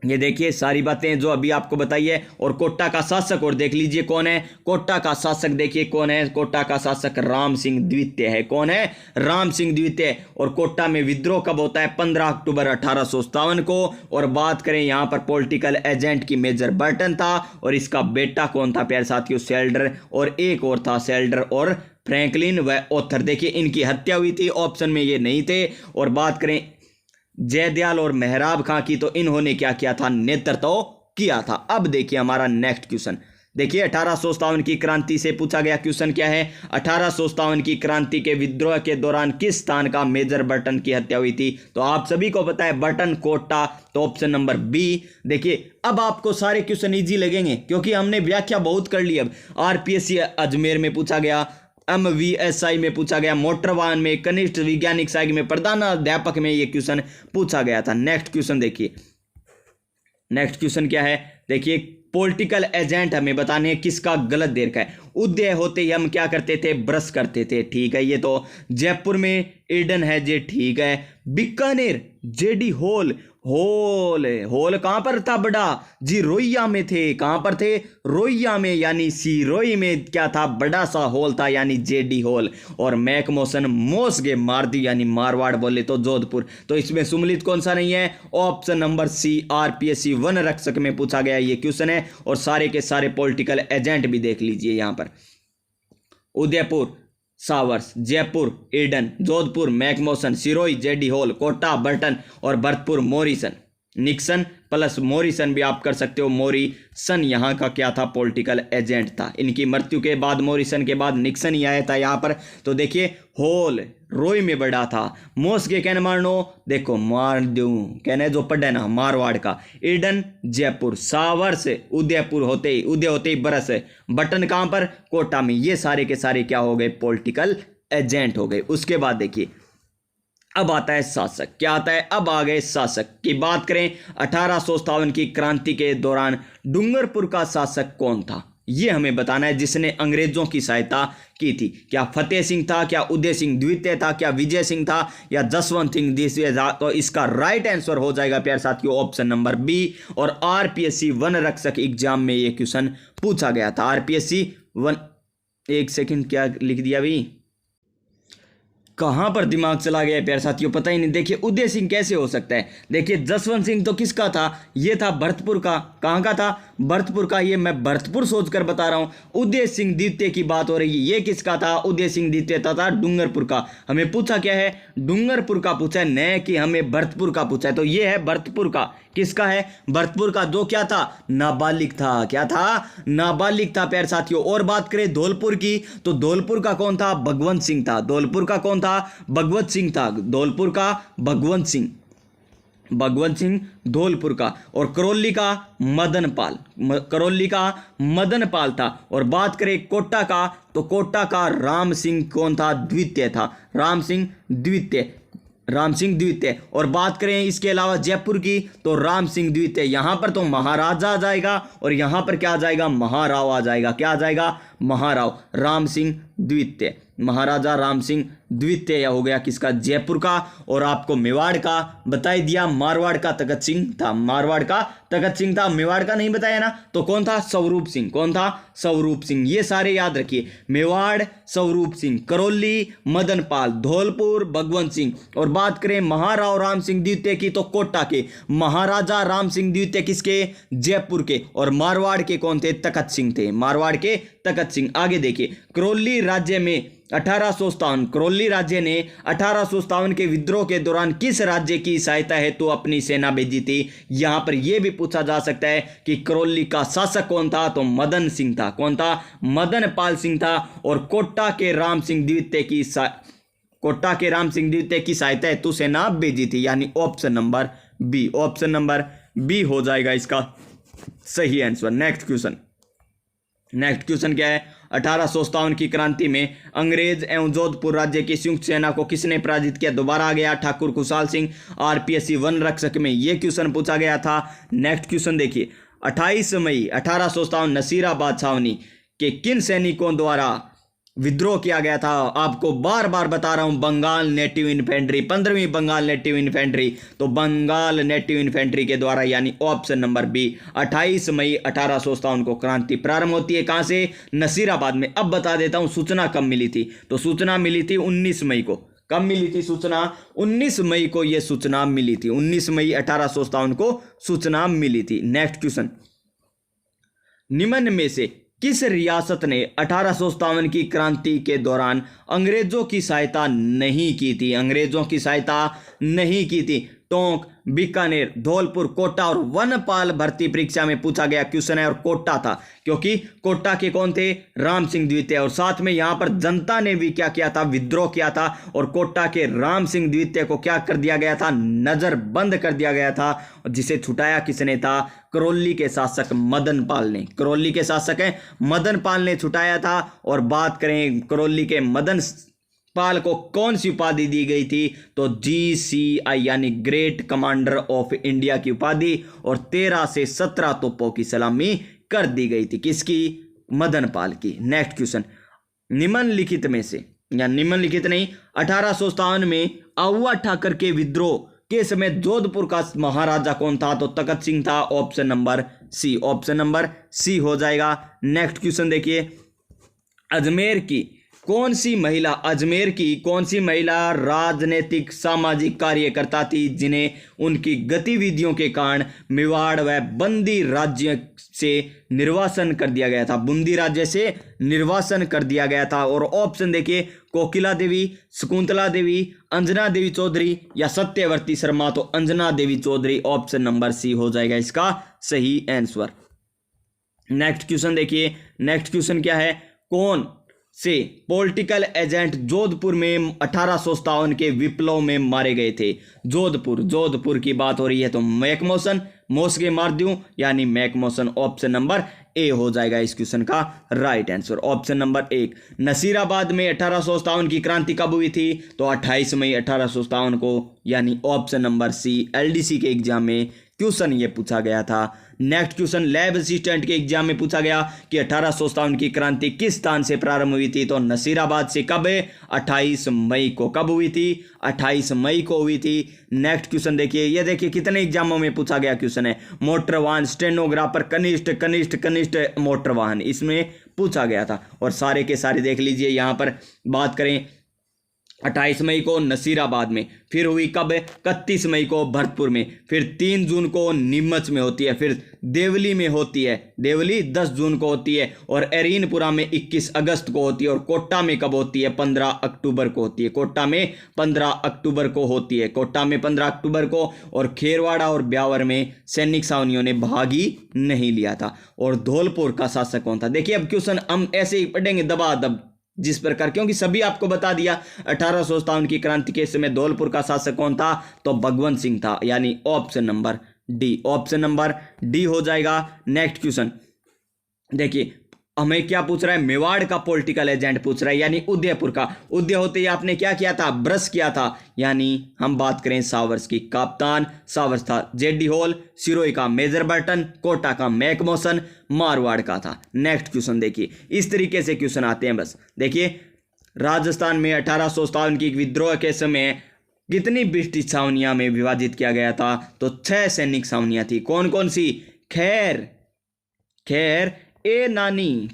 ये देखिए सारी बातें जो अभी आपको बताई है। और कोटा का शासक और देख लीजिए कौन है? कोटा का शासक देखिए कौन है? कोटा का शासक राम सिंह द्वितीय है। कौन है? राम सिंह द्वितीय। और कोटा में विद्रोह कब होता है? 15 अक्टूबर 1857 को। और बात करें यहाँ पर पॉलिटिकल एजेंट की, मेजर बर्टन था और इसका बेटा कौन था प्यारे साथियों? सेल्डर। और एक और था सेल्डर और फ्रैंकलिन व ऑथर। देखिए इनकी हत्या हुई थी, ऑप्शन में ये नहीं थे। और बात करें जयदयाल और मेहराब खां की, तो इन्होंने क्या किया था? नेतृत्व किया था। अब देखिए हमारा नेक्स्ट क्वेश्चन देखिए 1857 की क्रांति से पूछा गया क्वेश्चन क्या है? 1857 की क्रांति के विद्रोह के दौरान किस स्थान का मेजर बर्टन की हत्या हुई थी? तो आप सभी को पता है बर्टन कोटा, तो ऑप्शन नंबर बी। देखिए अब आपको सारे क्वेश्चन इजी लगेंगे क्योंकि हमने व्याख्या बहुत कर ली। अब आरपीएससी अजमेर में पूछा गया, MVSI में पूछा गया, मोटर वाहन में, कनिष्ठ वैज्ञानिक सहायक में, प्रधानाध्यापक में ये क्वेश्चन पूछा गया था। नेक्स्ट क्वेश्चन देखिए। नेक्स्ट क्वेश्चन क्या है? देखिए पॉलिटिकल एजेंट हमें बताने हैं किसका गलत दे रखा है। उदय होते ही हम क्या करते थे, ब्रश करते थे। ठीक है, ये तो जयपुर में एडन है जी, ठीक है। बीकानेर जेडी होल, होल होल कहां पर था बड़ा जी, रोइया में थे। कहां पर थे, रोइया में, यानी सिरोही में क्या था, बड़ा सा होल था, यानी जेडी होल। और मैकमोसन मोसगे मारदी, यानी मारवाड़ बोले तो जोधपुर। तो इसमें सुमलित कौन सा नहीं है, ऑप्शन नंबर सी, आरपीएससी वन रक्षक में पूछा गया ये क्वेश्चन है। और सारे के सारे पॉलिटिकल एजेंट भी देख लीजिए यहां पर, Udaipur Showers, Jaipur Eden, Jodhpur Macmason, Sirohi JD Hall, Kota Burton और Bharatpur Morrison. Nixon plus Morrison भी आप कर सकते हो, मॉरिसन यहाँ का क्या था, पॉलिटिकल एजेंट था। इनकी मृत्यु के बाद मॉरिसन के बाद निक्सन ही आया था यहाँ पर। तो देखिए होल रोई में बड़ा था, मोस के कहने मारनो, देखो मार दूं कहने जो पढ़े ना मारवाड़ का। एडन जयपुर, सावर से उदयपुर होते ही, उदय होते ही बरस, बटन कहां पर, कोटा में। ये सारे के सारे क्या हो गए, पॉलिटिकल एजेंट हो गए। उसके बाद देखिए अब आता है शासक, क्या आता है, अब आ गए शासक की बात करें। 1857 की क्रांति के दौरान डूंगरपुर का शासक कौन था, ये हमें बताना है, जिसने अंग्रेजों की सहायता की थी। क्या फतेह सिंह था, क्या उदय सिंह द्वितीय था, क्या विजय सिंह था, या जसवंत सिंह द्वितीय था। तो इसका राइट आंसर हो जाएगा प्यारे साथियों ऑप्शन नंबर बी। और आरपीएससी वन रक्षक एग्जाम में ये क्वेश्चन पूछा गया था। आरपीएससी वन, एक सेकंड क्या लिख दिया अभी, कहां पर दिमाग चला गया प्यारे साथियों, पता ही नहीं। देखिए उदय सिंह कैसे हो सकता है, देखिए जसवंत सिंह तो किसका था, ये था भरतपुर का। कहां का था, भरतपुर का। ये मैं भरतपुर सोचकर बता रहा हूं। उदय सिंह द्वितीय की बात हो रही है, ये किसका था, उदय सिंह द्वितीय था डूंगरपुर का। हमें पूछा क्या है, डूंगरपुर का पूछा है, न कि हमें भरतपुर का पूछा है। तो ये है भरतपुर का, किसका है, भरतपुर का। जो क्या था, नाबालिग था। क्या था, नाबालिग था प्यारे साथियों। और बात करें धौलपुर की, तो धौलपुर का कौन था, भगवंत सिंह था। धौलपुर का कौन था, भगवत सिंह था। धौलपुर का भगवंत सिंह, भगवंत सिंह धौलपुर का। और करौली का मदन पाल, करौली का मदन पाल था। और बात करें कोटा का, तो कोटा का राम सिंह कौन था, द्वितीय था। राम सिंह द्वितीय, राम सिंह द्वितीय। और बात करें इसके अलावा जयपुर की, तो राम सिंह द्वितीय। यहां पर तो महाराजा आ जाएगा और यहां पर क्या आ जाएगा, महाराव आ जाएगा। क्या आ जाएगा, महाराव। राम सिंह द्वितीय, महाराजा राम सिंह द्वितीय हो गया किसका, जयपुर का। और आपको मेवाड़ का बता ही दिया, मारवाड़ का तखत सिंह था। मारवाड़ का तखत सिंह था, मेवाड़ का नहीं बताया ना। तो कौन था, स्वरूप सिंह। कौन था, स्वरूप सिंह। ये सारे याद रखिए, मेवाड़ स्वरूप सिंह, करौली मदन पाल, धौलपुर भगवंत सिंह। और बात करें महाराव राम सिंह द्वितीय की, तो कोटा के महाराजा राम सिंह द्वितीय किसके, जयपुर के। और मारवाड़ के कौन थे, तखत सिंह थे। मारवाड़ के तखत सिंह। आगे देखिए, करौली राज्य में 1857, करौली राज्य ने 1857 के विद्रोह के दौरान किस राज्य की सहायता हेतु अपनी सेना भेजी थी। यहां पर यह भी पूछा जा सकता है कि करौली का शासक कौन था, तो मदन सिंह था। कौन था, मदन पाल सिंह था। और कोटा के राम सिंह द्वितीय की कोटा के राम सिंह द्वितीय की सहायता हेतु सेना भेजी थी, यानी option number B. Option number B हो जाएगा इसका सही answer. Next question, next question क्या है, 1857 की क्रांति में अंग्रेज एवं जोधपुर राज्य की संयुक्त सेना को किसने पराजित किया। दोबारा आ गया ठाकुर खुशहाल सिंह। आरपीएससी वन रक्षक में यह क्वेश्चन पूछा गया था। नेक्स्ट क्वेश्चन देखिए, 28 मई 1857 नसीराबाद छावनी के किन सैनिकों द्वारा विद्रोह किया गया था। आपको बार बार बता रहा हूं, बंगाल नेटिव इन्फेंट्री, 15वीं बंगाल नेटिव इन्फेंट्री। तो बंगाल नेटिव इन्फेंट्री के द्वारा, यानी ऑप्शन नंबर बी। 28 मई 1857 को क्रांति प्रारंभ होती है, कहां से, नसीराबाद में। अब बता देता हूं सूचना कब मिली थी, तो सूचना मिली थी 19 मई को। कब मिली थी सूचना, 19 मई को यह सूचना मिली थी। 19 मई 1857 को सूचना मिली थी। नेक्स्ट क्वेश्चन, निम्न में से किस रियासत ने 1857 की क्रांति के दौरान अंग्रेजों की सहायता नहीं की थी। अंग्रेजों की सहायता नहीं की थी। टोंक, बीकानेर, धौलपुर, कोटा। और वनपाल भर्ती परीक्षा में पूछा गया क्वेश्चन है, और कोटा था, क्योंकि कोटा के कौन थे, राम सिंह द्वितीय। और साथ में यहां पर जनता ने भी क्या किया था, विद्रोह किया था। और कोटा के राम सिंह द्वितीय को क्या कर दिया गया था, नजरबंद कर दिया गया था। जिसे छुटाया किसने था, करौली के शासक मदन पाल ने। करौली के शासक है मदन पाल ने छुटाया था। और बात करें करौली के मदन पाल को कौन सी उपाधि दी गई थी, तो GCI यानी ग्रेट कमांडर ऑफ इंडिया की उपाधि। और 13 से 17 तोपों की सलामी कर दी गई थी। किसकी, मदनपाल की। नेक्स्ट क्वेश्चन, निम्नलिखित में से, या निम्नलिखित नहीं, 1857 में आहुआ ठाकर के विद्रोह के समय जोधपुर का महाराजा कौन था? तो तखत सिंह था। Option number C, option number C हो जाएगा। नेक्स्ट क्वेश्चन देखिए, अजमेर की कौन सी महिला राजनीतिक सामाजिक कार्यकर्ता थी जिन्हें उनकी गतिविधियों के कारण मेवाड़ व बंदी राज्य से निर्वासन कर दिया गया था? बूंदी राज्य से निर्वासन कर दिया गया था। और ऑप्शन देखिए, कोकिला देवी, शकुंतला देवी, अंजना देवी चौधरी या सत्यवती शर्मा। तो अंजना देवी चौधरी, ऑप्शन नंबर सी हो जाएगा इसका सही आंसर। नेक्स्ट क्वेश्चन देखिए, नेक्स्ट क्वेश्चन क्या है, कौन से पॉलिटिकल एजेंट जोधपुर में 1857 के विप्लव में मारे गए थे? जोधपुर की बात हो रही है तो मैकमोसन, मोसगे मारद्यू यानी मैकमोसन। ऑप्शन नंबर ए हो जाएगा इस क्वेश्चन का right answer. Option number 1। Nasirabad में 1857 की क्रांति कब हुई थी? तो 28 मई 1857 को, यानी ऑप्शन नंबर सी। एलडीसी के एग्जाम में क्वेश्चन ये पूछा गया था। नेक्स्ट क्वेश्चन, लैब असिस्टेंट के एग्जाम में पूछा गया कि 1857 की क्रांति किस स्थान से प्रारंभ हुई थी? तो नसीराबाद से। कब? 28 मई को। कब हुई थी? 28 मई को हुई थी। नेक्स्ट क्वेश्चन देखिए, ये देखिए कितने एग्जामों में पूछा गया क्वेश्चन है। मोटर वाहन, स्टेनोग्राफर, कनिष्ठ मोटर वाहन, इसमें पूछा गया था। और सारे के सारे देख लीजिए, यहां पर बात करें 28 मई को नसीराबाद में, फिर हुई कब? 31 मई को भरतपुर में, फिर 3 जून को नीमच में होती है, फिर देवली में होती है, देवली 10 जून को होती है, और एरीनपुरा में 21 अगस्त को होती है, और कोटा में कब होती है? 15 अक्टूबर को होती है। कोटा में 15 अक्टूबर को होती है, कोटा में 15 अक्टूबर को। और खेरवाड़ा और ब्यावर में सैनिक छावनियों ने भाग ही नहीं लिया था। और धौलपुर का शासक कौन था? देखिए अब क्वेश्चन हम ऐसे ही पढ़ेंगे दबादब जिस प्रकार, क्योंकि सभी आपको बता दिया। 1857 की क्रांति के समय धौलपुर का शासक कौन था? तो भगवंत सिंह था, यानी option number D. Option number D हो जाएगा। नेक्स्ट क्वेश्चन देखिए, हमें क्या पूछ रहा है? मेवाड़ का पॉलिटिकल एजेंट पूछ रहा है, यानी उदयपुर का। उदय होते ही आपने क्या किया था? ब्रश किया था, यानी हम बात करें सावर्स की। कप्तान सावर्स था। जेडी हॉल, सिरोही का मेजर बर्टन, कोटा का मैकमोसन, मारवाड़ का था। नेक्स्ट क्वेश्चन देखिए, इस तरीके से क्वेश्चन आते हैं। बस देखिए, राजस्थान में 1857 की विद्रोह के समय कितनी ब्रिटिश छावनियां में विभाजित किया गया था? तो 6 सैनिक छावनियां थी। कौन कौन सी? खैर ए नानी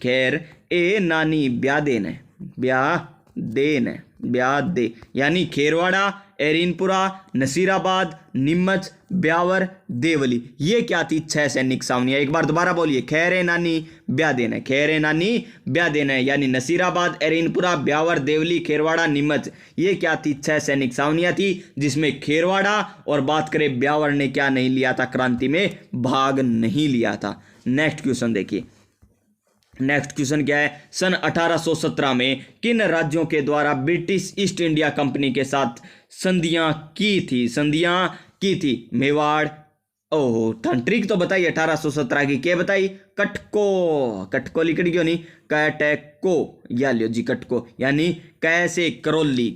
ब्यादे, यानी खेरवाड़ा, एरीनपुरा, नसीराबाद, नीमच, ब्यावर, देवली। ये क्या थी? 6 सैनिक छावनियां। एक बार दोबारा बोलिए, खैर ए नानी ब्यादेन, यानी नसीराबाद, एरीनपुरा, ब्यावर, देवली, खेरवाड़ा, नीमच। ये क्या थी? 6 सैनिक छावनियां थी, जिसमें खेरवाड़ा और बात करें ब्यावर ने क्या नहीं लिया था? क्रांति में भाग नहीं लिया था। नेक्स्ट क्वेश्चन देखिए, नेक्स्ट क्वेश्चन क्या है? सन 1817 में किन राज्यों के द्वारा ब्रिटिश ईस्ट इंडिया कंपनी के साथ संधियां की थी? मेवाड़, ओहो ट्रिक तो बताइए 1817 की। क्या बताई? कटको लिखी क्यों नहीं? कटको, या लियो जी कटको, यानी कैसे करौली,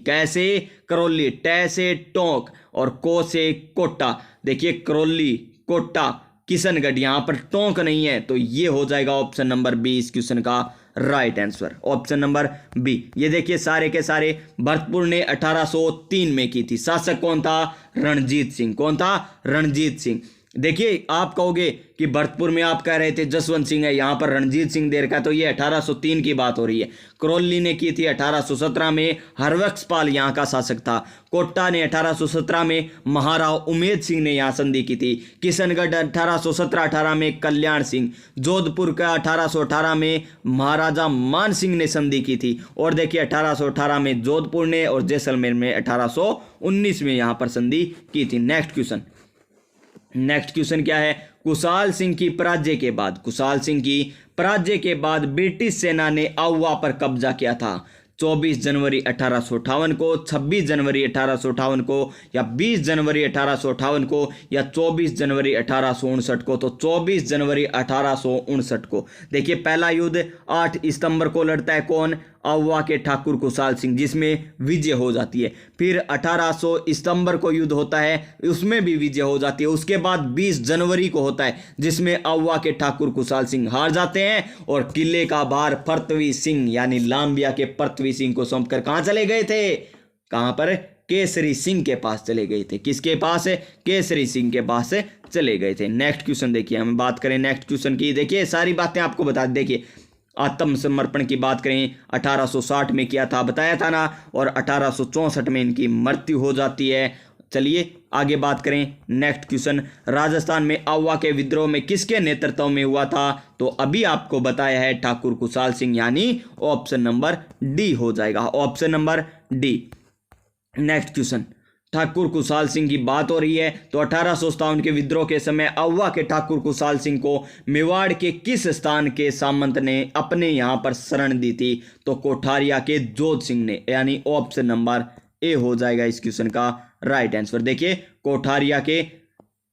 टैसे टोंक और को से कोटा। देखिए करौली, कोटा, किशनगढ़, यहां पर टोंक नहीं है, तो ये हो जाएगा ऑप्शन नंबर बी इस क्वेश्चन का right answer. Option number B. ये देखिए सारे के सारे भरतपुर ने 1803 में की थी। शासक कौन था? रणजीत सिंह। कौन था? रणजीत सिंह। देखिए आप कहोगे कि भरतपुर में आप कह रहे थे जसवंत सिंह है, यहां पर रणजीत सिंह दे रखा है, तो ये 1803 की बात हो रही है। करौली ने की थी 1817 में, हरबख्शपाल यहां का शासक था। कोटा ने 1817 में महाराव उमेद सिंह ने यहां संधि की थी। किशनगढ़ 1817-18 में कल्याण सिंह। जोधपुर का 1818 में महाराजा मान सिंह ने संधि की थी। और देखिए 1818 में जोधपुर ने, और जैसलमेर में 1819 में यहां पर संधि की थी। नेक्स्ट क्वेश्चन क्या है? कुशाल सिंह की पराजय के बाद ब्रिटिश सेना ने आहुआ पर कब्जा किया था। 24 जनवरी 1858 को, 26 जनवरी 1858 को, या 20 जनवरी 1858 को, या 24 जनवरी 1859 को। तो 24 जनवरी 1859 को। देखिए पहला युद्ध 8 सितंबर को लड़ता है कौन? अववा के ठाकुर कुशाल सिंह, जिसमें विजय हो जाती है। फिर 1800 सितंबर को युद्ध होता है, उसमें भी विजय हो जाती है। उसके बाद 20 जनवरी को होता है, जिसमें अववा के ठाकुर कुशाल सिंह हार जाते हैं और किले का भार पृथ्वी सिंह यानी लांबिया के पृथ्वी सिंह को सौंपकर कहां चले गए थे? कहां पर? केसरी सिंह के पास चले गए थे। किसके पास है? केसरी सिंह के पास से चले गए थे। नेक्स्ट क्वेश्चन देखिए, हम बात करें नेक्स्ट क्वेश्चन की। देखिए सारी बातें आपको बता देखिए, आत्मसमर्पण की बात करें 1860 में किया था, बताया था ना, और 1864 में इनकी मृत्यु हो जाती है। चलिए आगे बात करें नेक्स्ट क्वेश्चन, राजस्थान में अववा के विद्रोह में किसके नेतृत्व में हुआ था? तो अभी आपको बताया है ठाकुर कुशाल सिंह, यानी ऑप्शन नंबर डी हो जाएगा, option number D. Next question, Thakur Kushal Singh की बात हो रही है तो 1857 के विद्रोह के समय अववा के ठाकुर कुशाल सिंह को मेवाड़ के किस स्थान के सामंत ने अपने यहां पर शरण दी थी? तो कोठारिया के जोध सिंह ने, यानी ऑप्शन नंबर ए हो जाएगा इस क्वेश्चन का राइट आंसर। देखिए कोठारिया के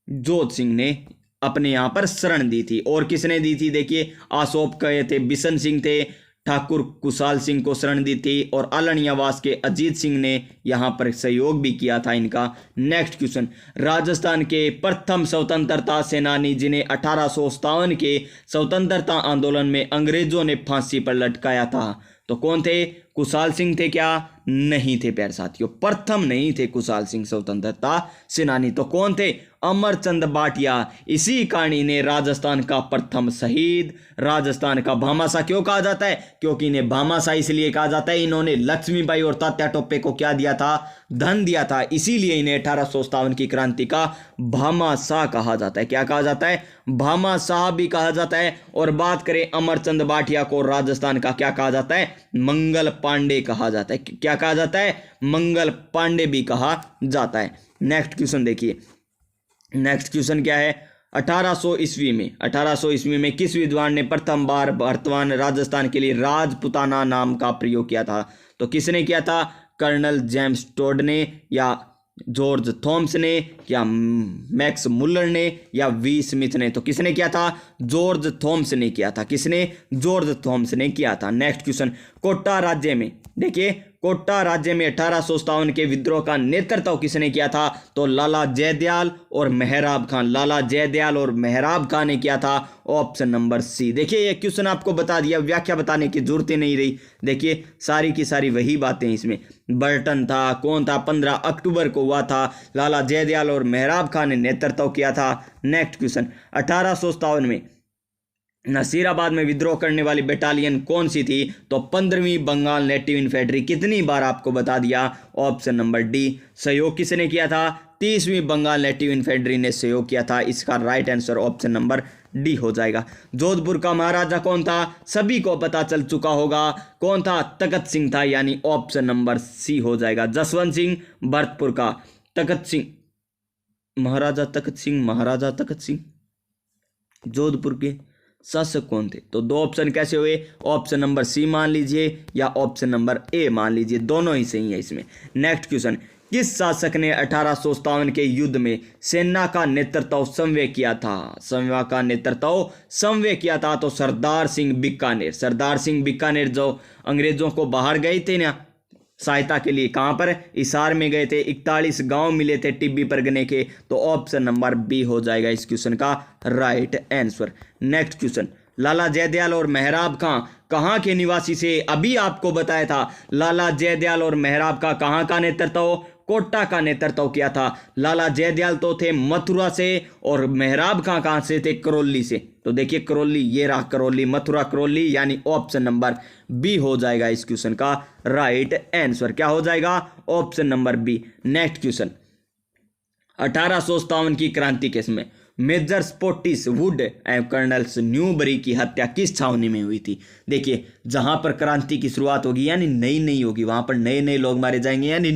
जोध सिंह ने अपने यहां पर शरण दी थी। और किसने दी थी? देखिए आसोप कहे थे बिशन सिंह थे, ठाकुर कुशाल सिंह को शरण दी थी, और अलणियावास के अजीत सिंह ने यहां पर सहयोग भी किया था इनका। नेक्स्ट क्वेश्चन, राजस्थान के प्रथम स्वतंत्रता सेनानी जिन्हें 1857 के स्वतंत्रता आंदोलन में अंग्रेजों ने फांसी पर लटकाया था, तो कौन थे? कुशाल सिंह थे क्या? नहीं थे प्यारे साथियों, प्रथम नहीं थे कुशाल सिंह स्वतंत्रता सेनानी। तो कौन थे? अमरचंद भाटिया। इसी कहानी ने राजस्थान का प्रथम शहीद, राजस्थान का भामाशाह क्यों कहा जाता है? क्योंकि इन्हें भामाशाह इसलिए कहा जाता है, इन्होंने लक्ष्मीबाई और तात्या टोपे को क्या दिया था? धन दिया था, इसीलिए इन्हें 1857 की क्रांति का भामाशाह कहा जाता है। क्या कहा जाता है? भामाशाह भी कहा जाता है। और बात करें अमरचंद भाटिया को राजस्थान का क्या कहा जाता है? मंगल पांडे कहा जाता है। क्या कहा जाता है? मंगल पांडे भी कहा जाता है। नेक्स्ट क्वेश्चन देखिए, नेक्स्ट क्वेश्चन क्या है? 1800 ईस्वी में किस विद्वान ने प्रथम बार वर्तमान राजस्थान के लिए राजपुताना नाम का प्रयोग किया था? तो किसने किया था? कर्नल जेम्स टोड ने, या जॉर्ज थॉम्स ने, या मैक्स मुलर ने, या वी स्मिथ ने? तो किसने किया था? जॉर्ज थॉम्स ने किया था। किसने? जॉर्ज थॉम्स ने किया था। नेक्स्ट क्वेश्चन, कोटा राज्य में, देखिए कोटा राज्य में 1857 के विद्रोह का नेतृत्व किसने किया था? तो लाला जयदयाल और मेहराब खान, लाला जयदयाल और मेहराब खान ने किया था, ऑप्शन नंबर सी। देखिए ये क्वेश्चन आपको बता दिया, व्याख्या बताने की जरूरत ही नहीं रही। देखिए सारी की सारी वही बातें इसमें। बर्टन था, कौन था? 15 अक्टूबर को हुआ था, लाला जयदयाल और मेहराब खान ने नेतृत्व किया था। नेक्स्ट क्वेश्चन, 1857 में नसीराबाद में विद्रोह करने वाली बटालियन कौन सी थी? तो 15वीं बंगाल नेटिव इन्फेंट्री। कितनी बार आपको बता दिया, ऑप्शन नंबर डी। सहयोग किसने किया था? 30वीं बंगाल नेटिव इन्फेंट्री ने सहयोग किया था। इसका right answer option number D हो जाएगा। जोधपुर का महाराजा कौन था? सभी को पता चल चुका होगा, कौन था? तखत सिंह था, यानी ऑप्शन नंबर सी हो जाएगा। जसवंत सिंह भरतपुर का, तखत सिंह, महाराजा तखत सिंह जोधपुर के शासक कौन थे? तो दो ऑप्शन कैसे हुए? ऑप्शन नंबर सी मान लीजिए या ऑप्शन नंबर ए मान लीजिए, दोनों ही सही है इसमें। नेक्स्ट क्वेश्चन, किस शासक ने 1857 के युद्ध में सेना का नेतृत्व संवय किया था? सेना का नेतृत्व संवय किया था तो सरदार सिंह बीकानेर। सरदार सिंह बीकानेर जो अंग्रेजों को बाहर गए थे ना सहायता के लिए, कहां पर? हिसार में गए थे। 41 गांव मिले थे टिब्बी परगने के, तो ऑप्शन नंबर बी हो जाएगा इस क्वेश्चन का राइट आंसर। नेक्स्ट क्वेश्चन, लाला जयदयाल और मेहराब खां कहां के निवासी से? अभी आपको बताया था लाला जयदयाल और मेहराब का कहां का नेतृत्व? कोटा का नेतृत्व किया था। लाला जयदयाल तो थे मथुरा से और मेहराब खां कहां से थे? करौली से। तो देखिए करौली, ये रहा करौली, मथुरा करौली, यानी ऑप्शन नंबर बी हो जाएगा इस क्वेश्चन का राइट आंसर। क्या हो जाएगा? Option number B. Next question, 1857 की क्रांति केस में मेजर स्पोर्टिस वुड एवं कर्नल न्यूबरी की हत्या किस छावनी में हुई थी? देखिए जहां पर क्रांति की शुरुआत होगी यानी नई होगी, वहां पर नए लोग मारे जाएंगे, यानी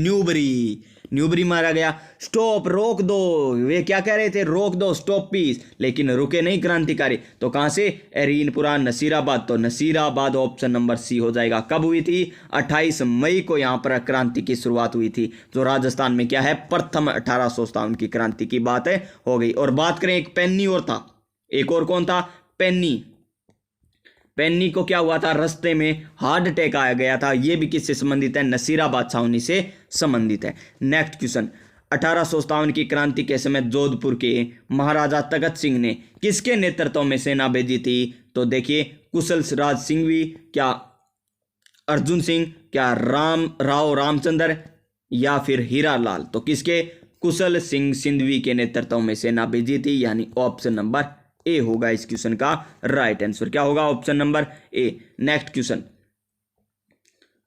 न्यूबरी मारा गया। स्टॉप, रोक दो, वे क्या कह रहे थे? रोक दो, स्टॉप पीस, लेकिन रुके नहीं क्रांतिकारी। तो कहां से? एरीनपुरा, नसीराबाद। तो नसीराबाद ऑप्शन नंबर सी हो जाएगा। कब हुई थी? 28 मई को यहां पर क्रांति की शुरुआत हुई थी, जो राजस्थान में क्या है? प्रथम 1857 की क्रांति की बात है हो गई। और बात करें एक पेन्नी और था, एक और कौन था? पेन्नी पेन्नी को क्या हुआ था, रास्ते में हार्ट अटैक आ गया था। ये भी किससे संबंधित है, नसीराबाद छावनी से संबंधित है। नेक्स्ट क्वेश्चन, 1857 की क्रांति के समय जोधपुर के महाराजा तखत सिंह ने किसके नेतृत्व में सेना भेजी थी? तो देखिए, कुशल राज सिंघवी, क्या अर्जुन सिंह, क्या राव रामचंद्र, या फिर हीरा लाल? तो किसके, कुशल सिंह सिंधवी के नेतृत्व में सेना भेजी थी, यानी ऑप्शन नंबर ए होगा इस क्वेश्चन का राइट आंसर। क्या होगा, ऑप्शन नंबर ए। नेक्स्ट क्वेश्चन,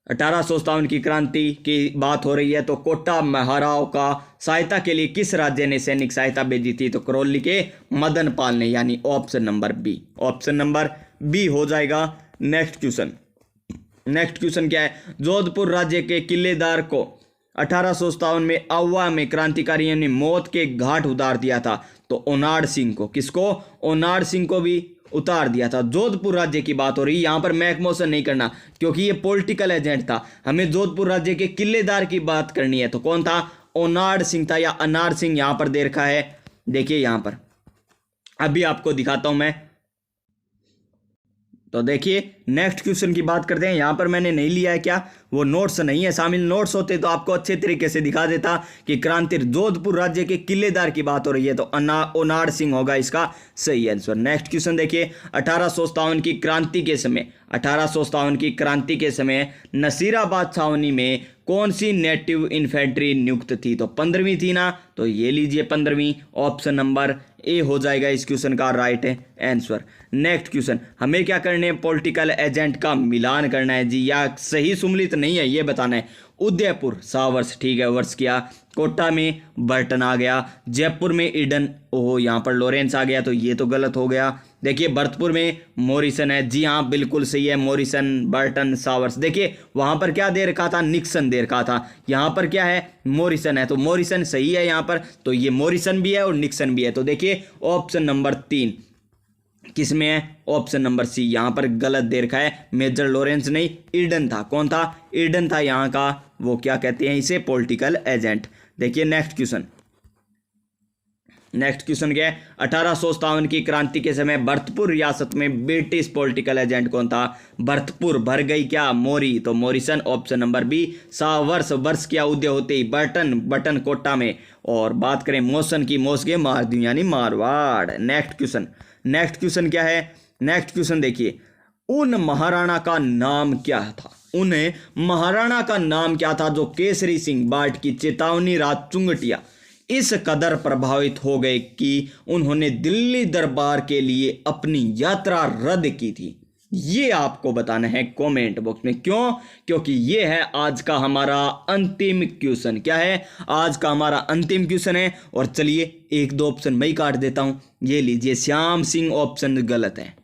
1857 की क्रांति की बात हो रही है, तो कोटा महाराव का सहायता के लिए किस राज्य ने सैनिक सहायता भेजी थी? तो करौली के मदन पाल ने, यानी option number B. Option number B हो जाएगा। नेक्स्ट क्वेश्चन, नेक्स्ट क्वेश्चन क्या है, जोधपुर राज्य के किलेदार को 1857 में आवा में क्रांतिकारियों ने मौत के घाट उतार दिया था? तो ओनाड सिंह को, किसको, ओनाड सिंह को भी उतार दिया था। जोधपुर राज्य की बात हो रही है, यहां पर मैकमोशन नहीं करना क्योंकि ये पॉलिटिकल एजेंट था। हमें जोधपुर राज्य के किलेदार की बात करनी है, तो कौन था, ओनाड सिंह था या अनार सिंह, यहां पर दे रखा है। देखिए यहां पर अभी आपको दिखाता हूं मैं। तो देखिए नेक्स्ट क्वेश्चन की बात करते हैं। यहां पर मैंने नहीं लिया है, क्या वो नोट्स नहीं है शामिल, नोट्स होते तो आपको अच्छे तरीके से दिखा देता कि क्रांति जोधपुर राज्य के किलेदार की बात हो रही है, तो ओनाड सिंह होगा इसका सही आंसर। नेक्स्ट क्वेश्चन देखिए, 1857 की क्रांति के समय, 1857 की क्रांति के समय नसीराबाद छावनी में कौन सी नेटिव इन्फेंट्री नियुक्त थी? तो 15वीं थी ना, तो ये लीजिए 15वीं, ऑप्शन नंबर ए हो जाएगा इस क्वेश्चन का राइट आंसर। नेक्स्ट क्वेश्चन, हमें क्या करने हैं, पॉलिटिकल एजेंट का मिलान करना है जी, या सही सुमलित नहीं है ये बताना है। उदयपुर 100 वर्ष, ठीक है, वर्ष किया। कोटा में बर्टन आ गया, जयपुर में ईडन, ओहो यहाँ पर लॉरेंस आ गया, तो ये तो गलत हो गया। देखिए भरतपुर में मॉरिसन है, जी हाँ बिल्कुल सही है, मॉरिसन, बर्टन, सावर्स। देखिए वहां पर क्या दे रखा था, निक्सन दे रखा था, यहाँ पर क्या है, मॉरिसन है, तो मॉरिसन सही है यहाँ पर। तो ये मॉरिसन भी है और निक्सन भी है, तो देखिए ऑप्शन नंबर 3 किसमें है, ऑप्शन नंबर सी। यहां पर गलत दे रखा है, मेजर लॉरेंस नहीं, ईडन था। कौन था, ईडन था यहां का, वो क्या कहते हैं इसे, पॉलिटिकल एजेंट। देखिए नेक्स्ट क्वेश्चन, नेक्स्ट क्वेश्चन क्या है, 1857 की क्रांति के समय भरतपुर रियासत में ब्रिटिश पॉलिटिकल एजेंट कौन था? भरतपुर भर गई क्या, मोरी, तो मॉरिसन, ऑप्शन नंबर बी। 100 वर्ष, वर्ष क्या उदय होते ही बर्टन, बटन कोटा में। और बात करें मोशन की, मोसगे मार दी, यानी Marwar. Next question, next question क्या है, नेक्स्ट क्वेश्चन देखिए, उन महाराणा का नाम क्या था? उन्हें महाराणा का नाम क्या था जो केसरी सिंह बाट की चेतावनी रात चुंगटिया इस कदर प्रभावित हो गए कि उन्होंने दिल्ली दरबार के लिए अपनी यात्रा रद्द की थी? ये आपको बताना है कमेंट बॉक्स में। क्यों? क्योंकि ये है आज का हमारा अंतिम क्वेश्चन। क्या है, आज का हमारा अंतिम क्वेश्चन है। और चलिए एक दो ऑप्शन मैं ही काट देता हूं, ये लीजिए, श्याम सिंह ऑप्शन गलत है।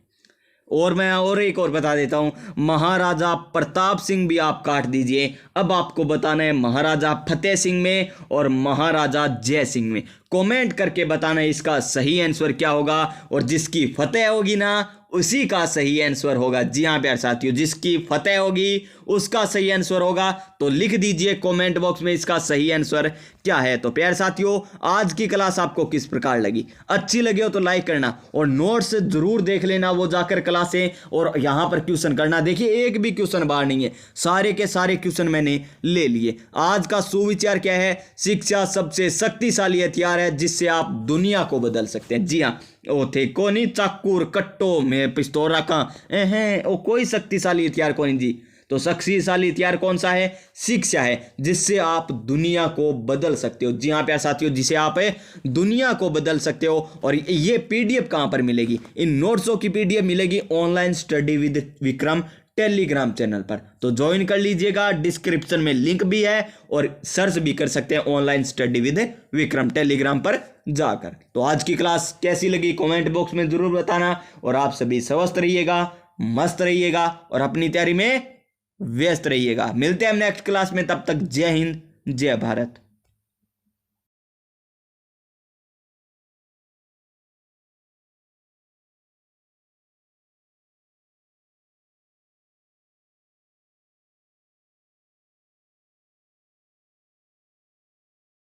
और मैं और एक और बता देता हूं, महाराजा प्रताप सिंह भी आप काट दीजिए। अब आपको बताना है महाराजा फतेह सिंह में और महाराजा जय सिंह में। कमेंट करके बताना है इसका सही आंसर क्या होगा, और जिसकी फतेह होगी ना उसी का सही आंसर होगा। जी हाँ प्यारे साथियों, जिसकी फतेह होगी उसका सही आंसर होगा। तो लिख दीजिए कमेंट बॉक्स में इसका सही आंसर क्या है। तो प्यारे साथियों, आज की क्लास आपको किस प्रकार लगी? अच्छी लगी हो तो लाइक करना और नोट्स जरूर देख लेना वो जाकर क्लासें, और यहाँ पर क्वेश्चन करना। देखिए एक भी क्वेश्चन बाहर नहीं है, सारे के सारे क्वेश्चन मैंने ले लिए। आज का सुविचार क्या है, शिक्षा सबसे शक्तिशाली हथियार है जिससे आप दुनिया को बदल सकते हैं। जी हाँ, ओ थे को नहीं चाकूर कट्टो में पिस्तौल रखा है, वो कोई शक्तिशाली हथियार को नहीं जी। तो शक्तिशाली हथियार कौन सा है? शिक्षा है, जिससे आप दुनिया को बदल सकते हो। जी हाँ प्यारे साथियों, जिसे आप दुनिया को बदल सकते हो। और ये पीडीएफ कहाँ पर मिलेगी? इन नोट्सों की पीडीएफ मिलेगी online study with Vikram Telegram channel पर। तो ज्वाइन कर लीजिएगा, डिस्क्रिप्शन में लिंक भी है और सर्च भी कर सकते हैं online study with Vikram Telegram पर जाकर। तो आज की क्लास कैसी लगी कमेंट बॉक्स में जरूर बताना। और आप सभी स्वस्थ रहिएगा, मस्त रहिएगा और अपनी तैयारी में व्यस्त रहिएगा। मिलते हैं हम नेक्स्ट क्लास में, तब तक जय हिंद, जय भारत।